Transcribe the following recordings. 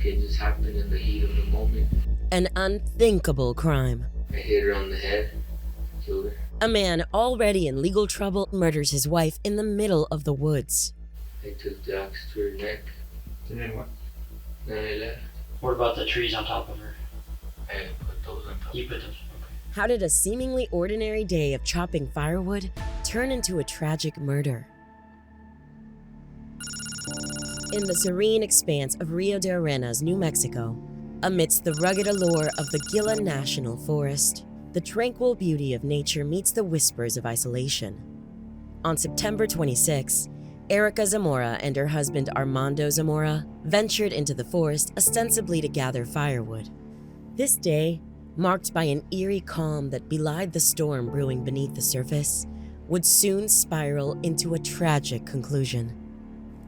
Like it just happened in the heat of the moment. An unthinkable crime. I hit her on the head, killed her. A man already in legal trouble murders his wife in the middle of the woods. I took the axe to her neck. And then what? Then I left. What about the trees on top of her? I put those on top. You put those. How did a seemingly ordinary day of chopping firewood turn into a tragic murder? In the serene expanse of Rio de Arenas, New Mexico, amidst the rugged allure of the Gila National Forest, the tranquil beauty of nature meets the whispers of isolation. On September 26, Erica Zamora and her husband Armando Zamora ventured into the forest ostensibly to gather firewood. This day, marked by an eerie calm that belied the storm brewing beneath the surface, would soon spiral into a tragic conclusion.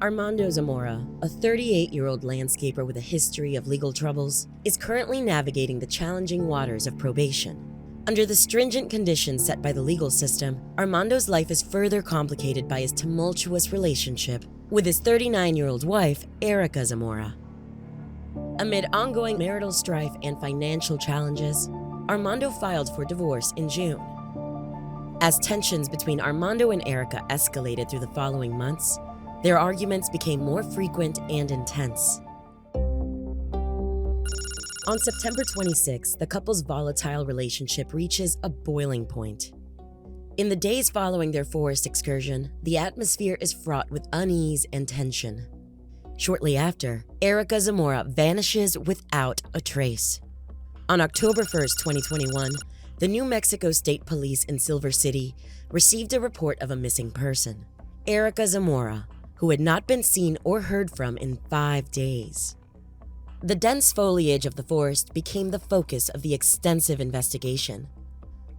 Armando Zamora, a 38-year-old landscaper with a history of legal troubles, is currently navigating the challenging waters of probation. Under the stringent conditions set by the legal system, Armando's life is further complicated by his tumultuous relationship with his 39-year-old wife, Erica Zamora. Amid ongoing marital strife and financial challenges, Armando filed for divorce in June. As tensions between Armando and Erica escalated through the following months, their arguments became more frequent and intense. On September 26, the couple's volatile relationship reaches a boiling point. In the days following their forest excursion, the atmosphere is fraught with unease and tension. Shortly after, Erica Zamora vanishes without a trace. On October 1st, 2021, the New Mexico State Police in Silver City received a report of a missing person, Erica Zamora, who had not been seen or heard from in 5 days. The dense foliage of the forest became the focus of the extensive investigation.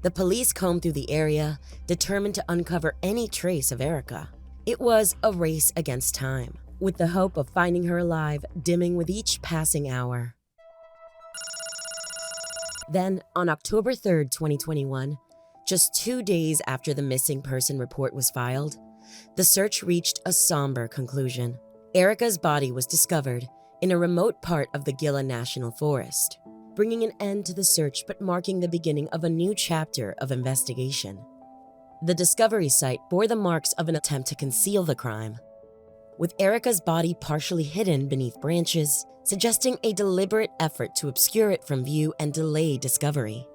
The police combed through the area, determined to uncover any trace of Erica. It was a race against time, with the hope of finding her alive dimming with each passing hour. Then, on October 3rd, 2021, just 2 days after the missing person report was filed, the search reached a somber conclusion. Erica's body was discovered in a remote part of the Gila National Forest, bringing an end to the search but marking the beginning of a new chapter of investigation. The discovery site bore the marks of an attempt to conceal the crime, with Erica's body partially hidden beneath branches, suggesting a deliberate effort to obscure it from view and delay discovery.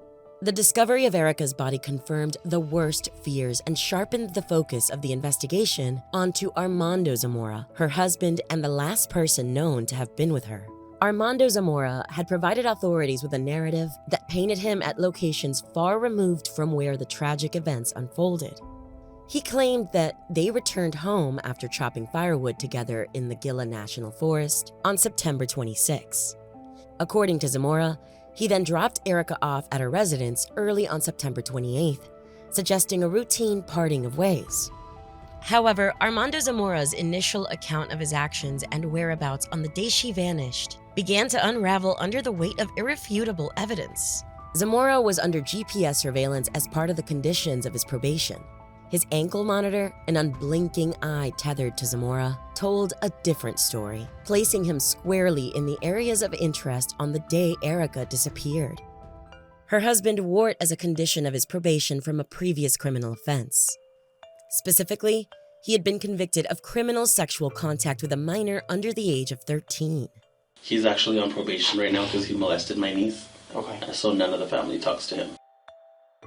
The discovery of Erica's body confirmed the worst fears and sharpened the focus of the investigation onto Armando Zamora, her husband and the last person known to have been with her. Armando Zamora had provided authorities with a narrative that painted him at locations far removed from where the tragic events unfolded. He claimed that they returned home after chopping firewood together in the Gila National Forest on September 26. According to Zamora, he then dropped Erica off at her residence early on September 28th, suggesting a routine parting of ways. However, Armando Zamora's initial account of his actions and whereabouts on the day she vanished began to unravel under the weight of irrefutable evidence. Zamora was under GPS surveillance as part of the conditions of his probation. His ankle monitor, an unblinking eye tethered to Zamora, told a different story, placing him squarely in the areas of interest on the day Erica disappeared. Her husband wore it as a condition of his probation from a previous criminal offense. Specifically, he had been convicted of criminal sexual contact with a minor under the age of 13. He's actually on probation right now because he molested my niece. Okay. So none of the family talks to him.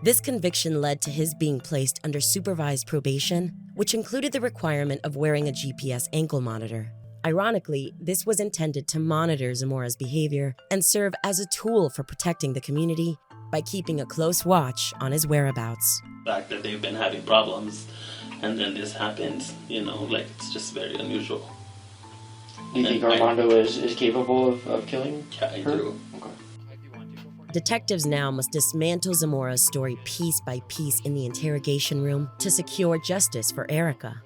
This conviction led to his being placed under supervised probation, which included the requirement of wearing a GPS ankle monitor. Ironically, this was intended to monitor Zamora's behavior and serve as a tool for protecting the community by keeping a close watch on his whereabouts. The fact that they've been having problems and then this happens, it's just very unusual. Do you think Armando is capable of killing her? Yeah, I do. Okay. Detectives now must dismantle Zamora's story piece by piece in the interrogation room to secure justice for Erica.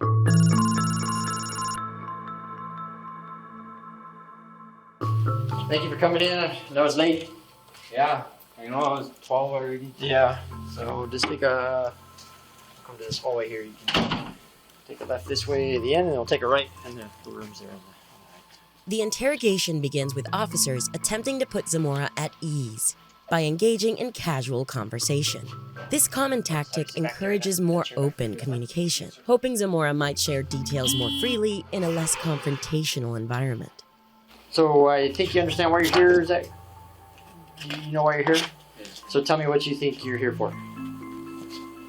Thank you for coming in. I know it's late. Yeah, I was 12 already. Yeah, so just come to this hallway here. You can take a left this way at the end, and it'll take a right, and the rooms there on the right. The interrogation begins with officers attempting to put Zamora at ease by engaging in casual conversation. This common tactic encourages more open communication, hoping Zamora might share details more freely in a less confrontational environment. So I think you understand why you're here, Zach? You know why you're here? Yes. So tell me what you think you're here for.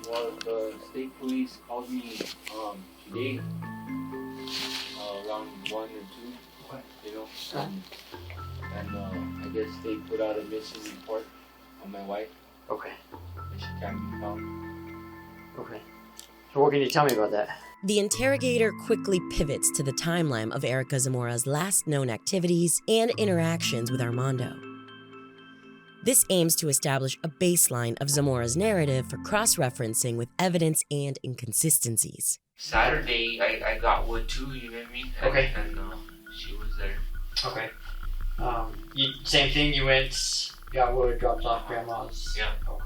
Well, the state police called me today around 1 or 2, you know, and I guess they put out a missing report on my wife. Okay. And she can't be found. Okay. So what can you tell me about that? The interrogator quickly pivots to the timeline of Erica Zamora's last known activities and interactions with Armando. This aims to establish a baseline of Zamora's narrative for cross-referencing with evidence and inconsistencies. Saturday, I got wood too, you know what I mean? Okay. And she was there. Okay. Same thing. You went, got wood, dropped off grandma's. Yeah. Okay.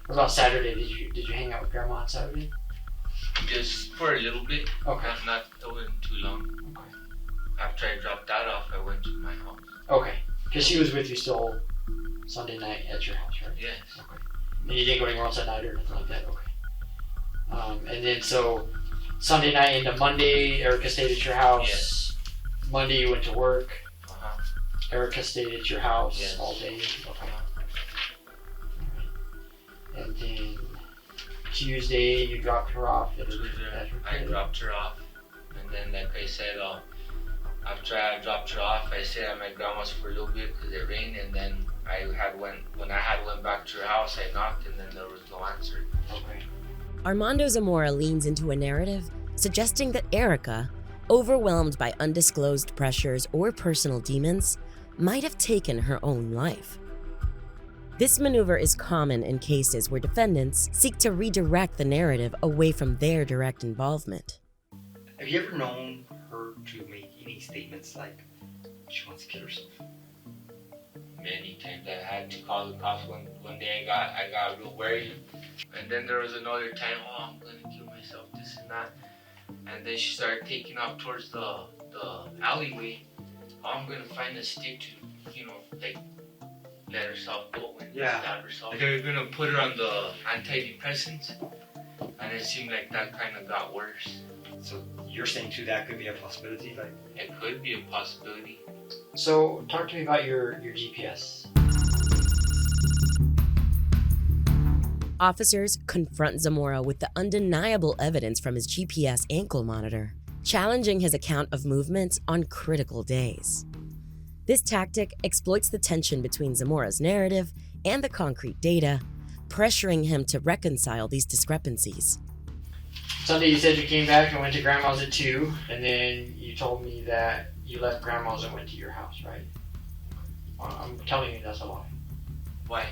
What about Saturday? Did you hang out with grandma on Saturday? Just for a little bit. Okay. Not it wasn't too long. Okay. After I dropped that off, I went to my house. Okay. Because she was with you still Sunday night at your house, right? Yes. Okay. And you didn't go anywhere else that night or nothing like that? Okay. And then so Sunday night into Monday, Erica stayed at your house. Yes. Monday you went to work. Uh-huh. Erica stayed at your house Yes. all day. Okay. Alright. And then Tuesday you dropped her off at her bedroom. I dropped her off, and then like I said, after I dropped her off, I stayed at my grandma's for a little bit because it rained, and then when I went back to her house, I knocked, and then there was no answer. Okay. Armando Zamora leans into a narrative suggesting that Erica, overwhelmed by undisclosed pressures or personal demons, might have taken her own life. This maneuver is common in cases where defendants seek to redirect the narrative away from their direct involvement. Have you ever known her to make any statements like she wants to kill herself? Many times I had to call the cops. One day I got real worried, and then there was another time, I'm gonna kill myself, this and that, and then she started taking off towards the alleyway. I'm gonna find a stick to, you know, like let herself go and stab herself. Like they're gonna put her on the antidepressants, and it seemed like that kind of got worse. So you're saying too that could be a possibility, like It could be a possibility. So talk to me about your GPS. Officers confront Zamora with the undeniable evidence from his GPS ankle monitor, challenging his account of movements on critical days. This tactic exploits the tension between Zamora's narrative and the concrete data, pressuring him to reconcile these discrepancies. Sunday you said you came back and went to grandma's at 2, and then you told me that you left grandma's and went to your house, right? I'm telling you that's a lie. Why?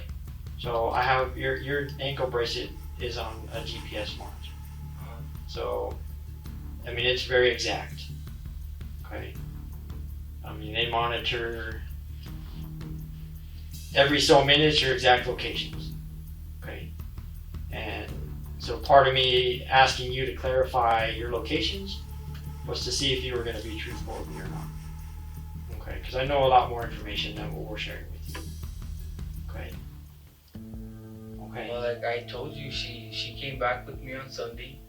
So I have your ankle bracelet is on a GPS monitor. So, I mean, it's very exact. Okay. I mean, they monitor every so minutes your exact locations. Okay. And so part of me asking you to clarify your locations was to see if you were going to be truthful with me or not. Okay. Because I know a lot more information than what we're sharing with you. Okay. Okay. Well, like I told you, she came back with me on Sunday,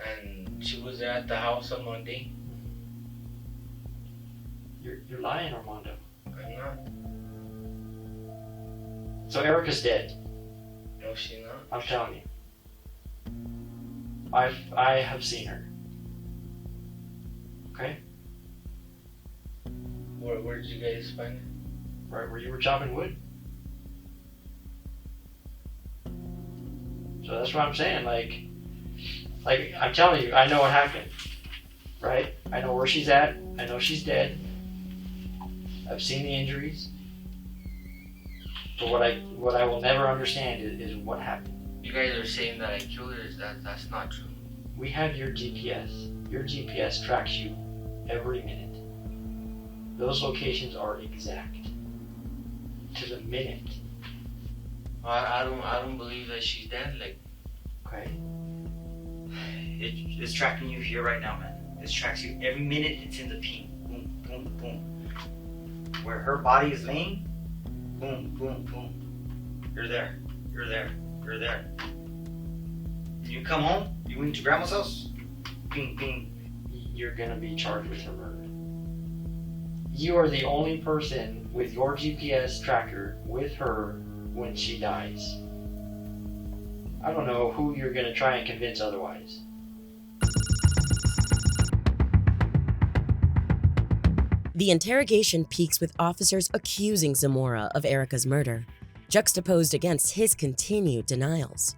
and she was at the house on Monday. You're lying, Armando. I'm not. So Erica's dead. No, she's not. I'm telling you. I have seen her. Okay? Where did you guys find it? Right where you were chopping wood. So that's what I'm saying. Like I'm telling you, I know what happened. Right? I know where she's at. I know she's dead. I've seen the injuries. But what I will never understand is what happened. You guys are saying that I killed her. That's not true. We have your GPS. Your GPS tracks you every minute. Those locations are exact to the minute. I don't believe that she's dead. Like, Okay. it's tracking you here right now, man. This tracks you every minute. It's in the ping. Boom. where her body is laying, boom, boom, boom. You're there. You're there. You're there. You come home, you went to grandma's house, bing, bing. You're gonna be charged with her murder. You are the only person with your GPS tracker with her when she dies. I don't know who you're gonna try and convince otherwise. The interrogation peaks with officers accusing Zamora of Erica's murder, juxtaposed against his continued denials.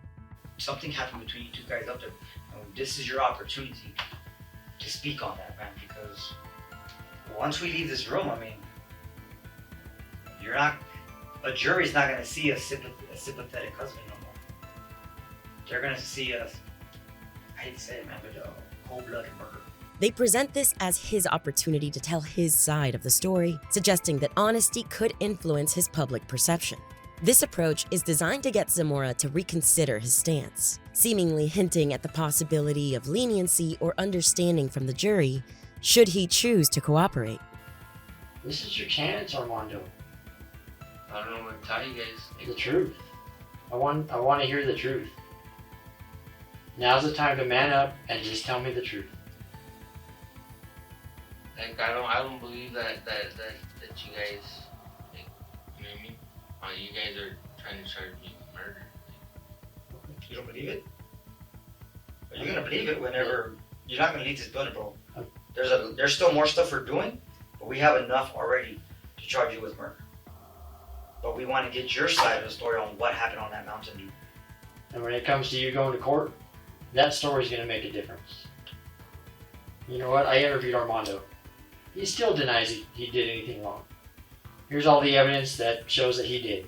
Something happened between you two guys up there. And this is your opportunity to speak on that, man, because once we leave this room, I mean, a jury's not going to see a sympathetic husband no more. They're going to see I hate to say it, man, but a cold-blooded murder. They present this as his opportunity to tell his side of the story, suggesting that honesty could influence his public perception. This approach is designed to get Zamora to reconsider his stance, seemingly hinting at the possibility of leniency or understanding from the jury should he choose to cooperate. This is your chance, Armando. I don't know what to tell you guys. The truth. I want to hear the truth. Now's the time to man up and just tell me the truth. Like I don't believe that you guys, like, you know what I mean? You guys are trying to charge me with murder. You don't believe it? But you're gonna believe it whenever you're not gonna leave this building, bro. There's still more stuff we're doing, but we have enough already to charge you with murder. But we want to get your side of the story on what happened on that mountain, dude. And when it comes to you going to court, that story's gonna make a difference. You know what? I interviewed Armando. He still denies he did anything wrong. Here's all the evidence that shows that he did.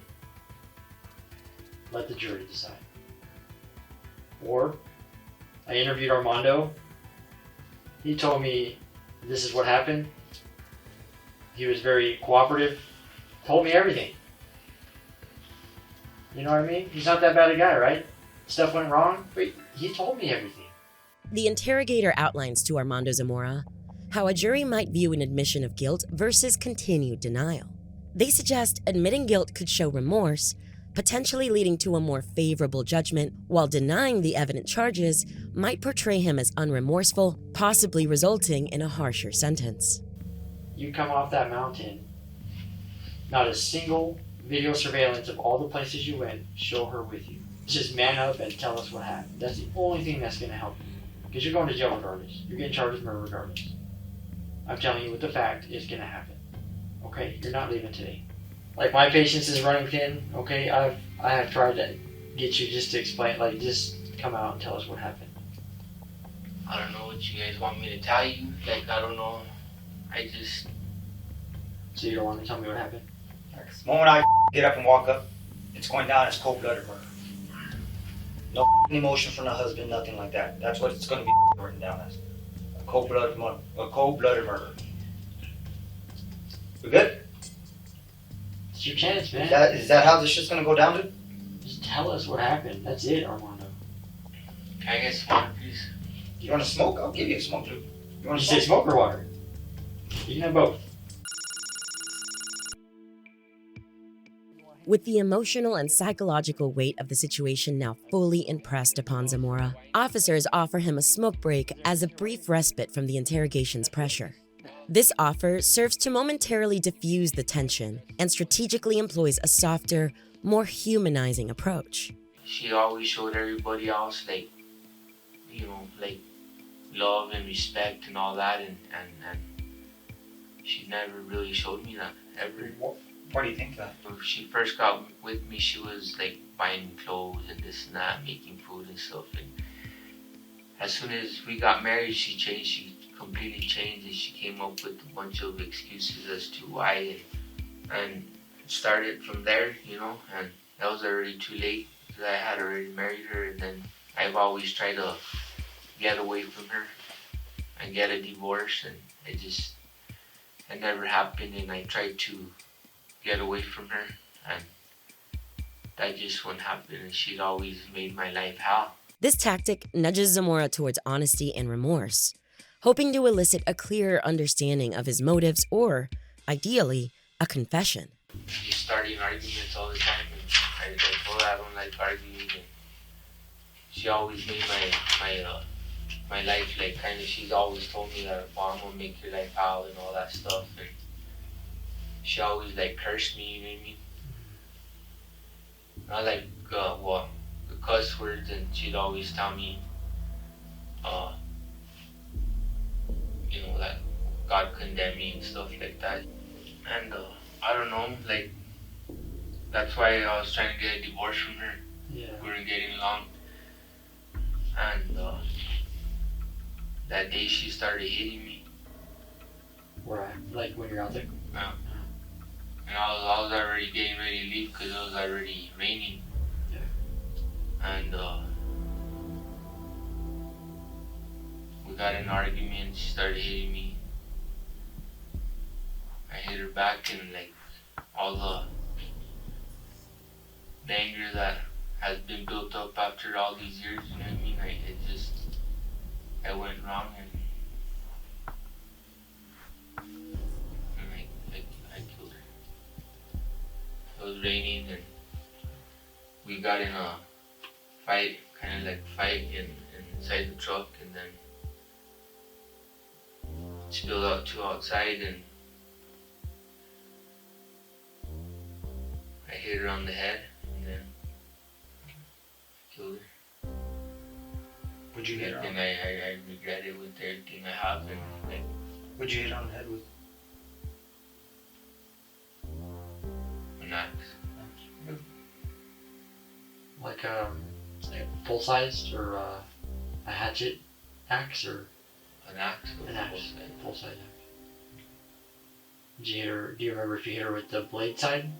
Let the jury decide. Or, I interviewed Armando. He told me this is what happened. He was very cooperative. Told me everything. You know what I mean? He's not that bad a guy, right? Stuff went wrong, but he told me everything. The interrogator outlines to Armando Zamora how a jury might view an admission of guilt versus continued denial. They suggest admitting guilt could show remorse, potentially leading to a more favorable judgment, while denying the evident charges might portray him as unremorseful, possibly resulting in a harsher sentence. You come off that mountain, not a single video surveillance of all the places you went show her with you. Just man up and tell us what happened. That's the only thing that's going to help you. Because you're going to jail regardless. You're getting charged with murder regardless. I'm telling you what the fact is going to happen. Okay? You're not leaving today. Like, my patience is running thin. Okay? I have tried to get you just to explain, like, just come out and tell us what happened. I don't know what you guys want me to tell you. Like, I don't know. So you don't want to tell me what happened? Because the moment I get up and walk up, it's going down as cold-blooded murder. No emotion from the husband, nothing like that. That's what it's going to be written down as. A cold-blooded murder. We good? It's your chance, man. Is that how this shit's going to go down, dude? Just tell us what happened. That's it, Armando. Can I get some water, please? You want to smoke? I'll give you a smoke, dude. You want You to say smoke or water? You can have both. With the emotional and psychological weight of the situation now fully impressed upon Zamora, officers offer him a smoke break as a brief respite from the interrogation's pressure. This offer serves to momentarily diffuse the tension and strategically employs a softer, more humanizing approach. She always showed everybody else, like, you know, like, love and respect and all that, and she never really showed me that, ever. Why do you think that? When she first got with me, she was like buying clothes and this and that, making food and stuff. And as soon as we got married, she changed. She completely changed, and she came up with a bunch of excuses as to why. And it started from there, you know. And that was already too late because I had already married her. And then I've always tried to get away from her and get a divorce, and it never happened. And I tried to get away from her, and that just wouldn't happen, and she'd always made my life hell. This tactic nudges Zamora towards honesty and remorse, hoping to elicit a clearer understanding of his motives or, ideally, a confession. She's starting arguments all the time, and I told her I don't like arguing. And she always made my life like kind of. She's always told me that, well, I'm gonna make your life hell and all that stuff. And she always like cursed me, you know what I mean? Not like the cuss words, and she'd always tell me, that God condemned me and stuff like that. And I don't know, like that's why I was trying to get a divorce from her. Yeah. We weren't getting along, and that day she started hitting me. Where, like when you're out there? Yeah. And I was already getting ready to leave because it was already raining. Yeah. And we got in an argument. She started hitting me. I hit her back, and like all the anger that has been built up after all these years, you know what I mean? I went wrong, and I killed her. It was raining, and we got in a fight, kind of like fight inside the truck, and then it spilled out to outside, and I hit her on the head, and then killed her. Would you hit her? And I regret it with everything I have, and like. Would you hit her on the head with? An axe. Like full sized or a hatchet axe or An axe. an axe, full size axe. Did you hit her? Do you remember if you hit her with the blade side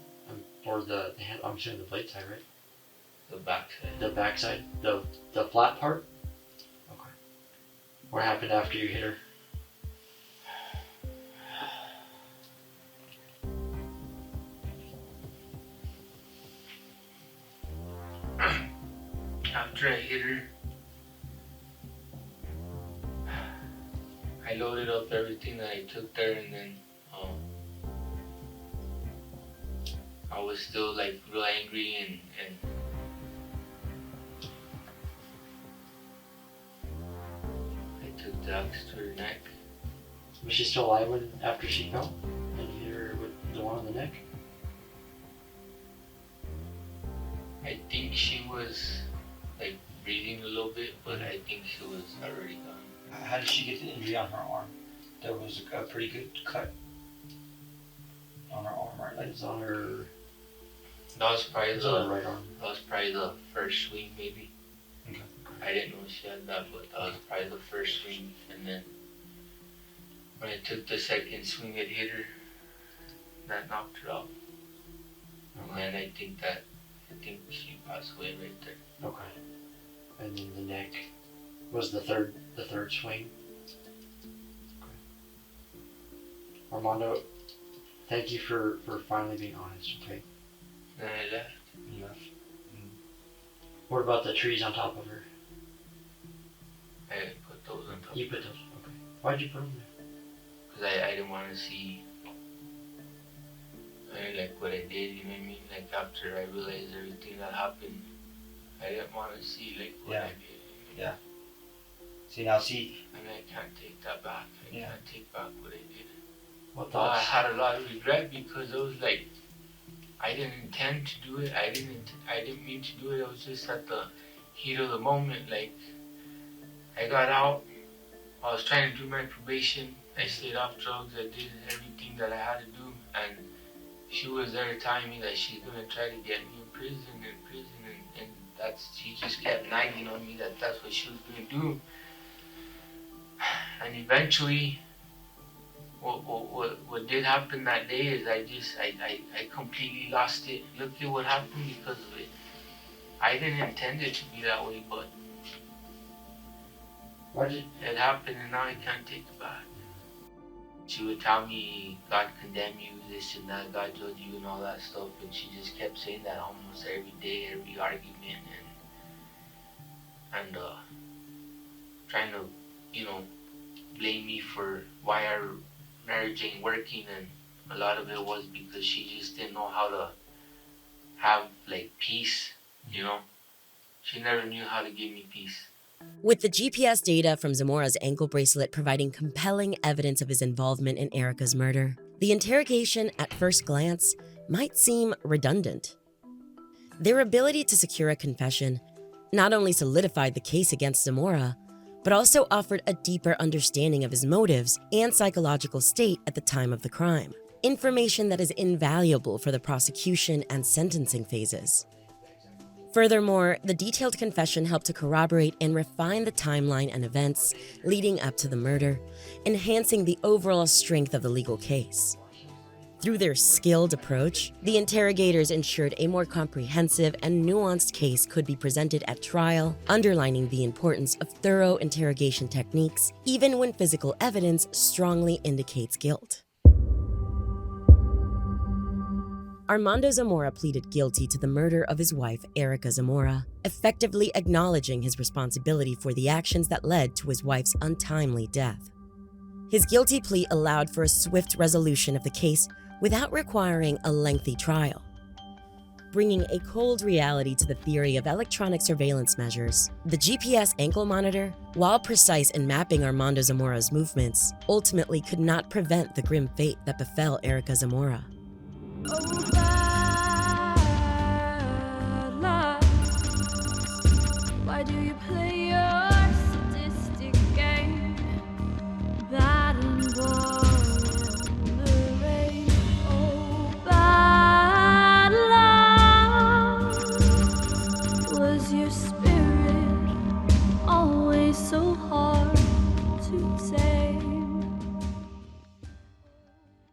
or the hand? I'm assuming the blade side, right? The back side. The back side, the flat part. Okay. What happened after you hit her? After I hit her, I loaded up everything that I took there, and then I was still like real angry, and I took the axe to her neck. Was she still alive after she fell? And you hit her with the one on the neck? I think she was like breathing a little bit, but I think she was already gone. How did she get the injury on her arm? There was a pretty good cut on her arm, right? Like it's on her. That was probably It's on her right arm. That was probably the first swing, maybe. Okay. I didn't know she had that, but that was probably the first swing. And then when I took the second swing, it hit her. That knocked her out. And I think she passed away right there. Okay. And then the neck was the third swing. Okay. Armando, thank you for finally being honest, okay? Then I left. You left. What about the trees on top of her? I put those on top. You put those, okay. Why'd you put them there? Because I didn't want to see like what I did, you know what I mean? Like after I realized everything that happened, I didn't want to see like what I did. Yeah. See, I mean, I can't take that back. I can't take back what I did. What Well, I thoughts? had a lot of regret because it was like I didn't intend to do it. I didn't mean to do it. It was just at the heat of the moment. Like I got out. I was trying to do my probation. I stayed off drugs. I did everything that I had to do, and she was there telling me that she's gonna try to get me in prison, and she just kept nagging on me that that's what she was gonna do. And eventually, what did happen that day is I completely lost it. Look at what happened because of it. I didn't intend it to be that way, but it happened, and now I can't take it back. She would tell me, God condemn you, this and that, God judge you, and all that stuff, and she just kept saying that almost every day, every argument, and trying to, blame me for why our marriage ain't working, and a lot of it was because she just didn't know how to have like peace, you know? She never knew how to give me peace. With the GPS data from Zamora's ankle bracelet providing compelling evidence of his involvement in Erica's murder, the interrogation at first glance might seem redundant. Their ability to secure a confession not only solidified the case against Zamora, but also offered a deeper understanding of his motives and psychological state at the time of the crime, information that is invaluable for the prosecution and sentencing phases. Furthermore, the detailed confession helped to corroborate and refine the timeline and events leading up to the murder, enhancing the overall strength of the legal case. Through their skilled approach, the interrogators ensured a more comprehensive and nuanced case could be presented at trial, underlining the importance of thorough interrogation techniques, even when physical evidence strongly indicates guilt. Armando Zamora pleaded guilty to the murder of his wife, Erica Zamora, effectively acknowledging his responsibility for the actions that led to his wife's untimely death. His guilty plea allowed for a swift resolution of the case without requiring a lengthy trial. Bringing a cold reality to the theory of electronic surveillance measures, the GPS ankle monitor, while precise in mapping Armando Zamora's movements, ultimately could not prevent the grim fate that befell Erica Zamora. Oh, bad luck. Why do you play your